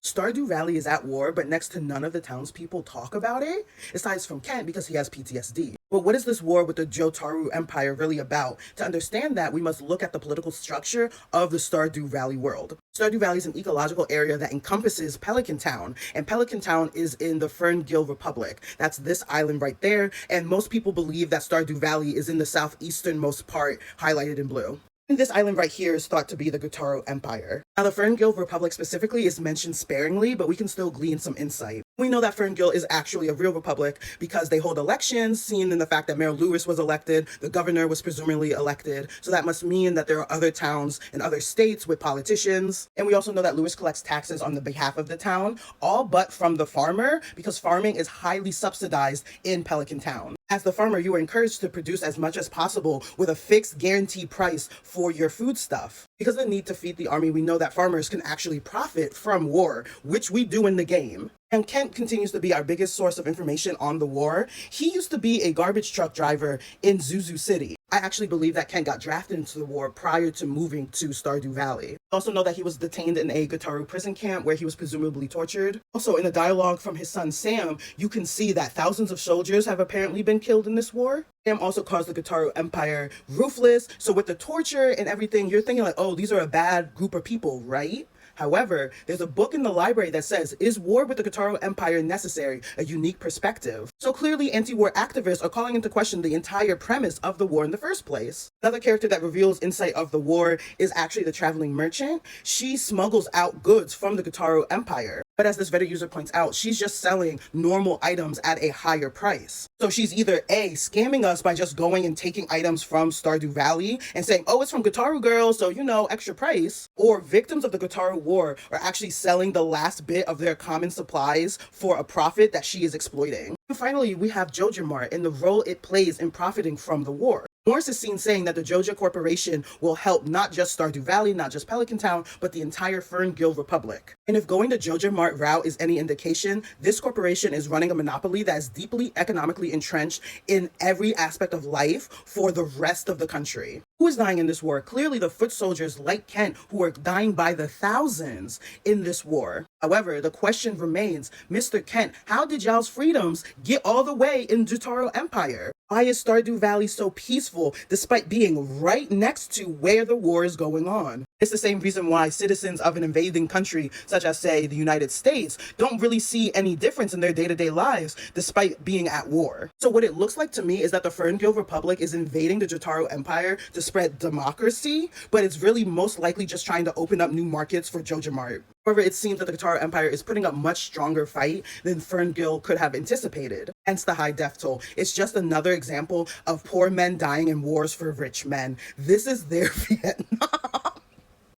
Stardew Valley is at war, but next to none of the townspeople talk about it, aside from Kent because he has PTSD. But what is this war with the Jotaro Empire really about? To understand that, we must look at the political structure of the Stardew Valley world. Stardew Valley is an ecological area that encompasses Pelican Town, and Pelican Town is in the Ferngill Republic. That's this island right there, and most people believe that Stardew Valley is in the southeasternmost part, highlighted in blue. This island right here is thought to be the Gotoro Empire. Now, the Ferngill Republic specifically is mentioned sparingly, but we can still glean some insight. We know that Ferngill is actually a real republic because they hold elections, seen in the fact that Mayor Lewis was elected, the governor was presumably elected, so that must mean that there are other towns in other states with politicians. And we also know that Lewis collects taxes on the behalf of the town, all but from the farmer, because farming is highly subsidized in Pelican Town. As the farmer, you are encouraged to produce as much as possible with a fixed guaranteed price for your foodstuff. Because of the need to feed the army, we know that farmers can actually profit from war, which we do in the game. And Kent continues to be our biggest source of information on the war. He used to be a garbage truck driver in Zuzu City. I actually believe that Kent got drafted into the war prior to moving to Stardew Valley. I also know that he was detained in a Gotoro prison camp where he was presumably tortured. Also, in a dialogue from his son Sam, you can see that thousands of soldiers have apparently been killed in this war. Sam also calls the Gotoro Empire ruthless. So with the torture and everything, you're thinking like, oh, these are a bad group of people, right? However, there's a book in the library that says, "Is war with the Gotoro Empire necessary? A unique perspective." So clearly, anti-war activists are calling into question the entire premise of the war in the first place. Another character that reveals insight of the war is actually the traveling merchant. She smuggles out goods from the Gotoro Empire. But as this Reddit user points out, she's just selling normal items at a higher price. So she's either A, scamming us by just going and taking items from Stardew Valley and saying, oh, it's from Gotaro Girl, so you know, extra price. Or victims of the Gotaro War are actually selling the last bit of their common supplies for a profit that she is exploiting. And finally, we have Joja Mart and the role it plays in profiting from the war. Morris is seen saying that the Joja Corporation will help not just Stardew Valley, not just Pelican Town, but the entire Ferngill Republic. And if going the Joja Mart route is any indication, this corporation is running a monopoly that is deeply economically entrenched in every aspect of life for the rest of the country. Who is dying in this war? Clearly the foot soldiers like Kent who are dying by the thousands in this war. However, the question remains, Mr. Kent, how did y'all's freedoms get all the way in Jotaro Empire? Why is Stardew Valley so peaceful despite being right next to where the war is going on? It's the same reason why citizens of an invading country, such as, say, the United States, don't really see any difference in their day-to-day lives despite being at war. So what it looks like to me is that the Ferngill Republic is invading the Jotaro Empire to spread democracy, but it's really most likely just trying to open up new markets for Joja Mart. However, it seems that the Gotaro Empire is putting up much stronger fight than Ferngill could have anticipated, hence the high death toll. It's just another example of poor men dying in wars for rich men. This is their Vietnam.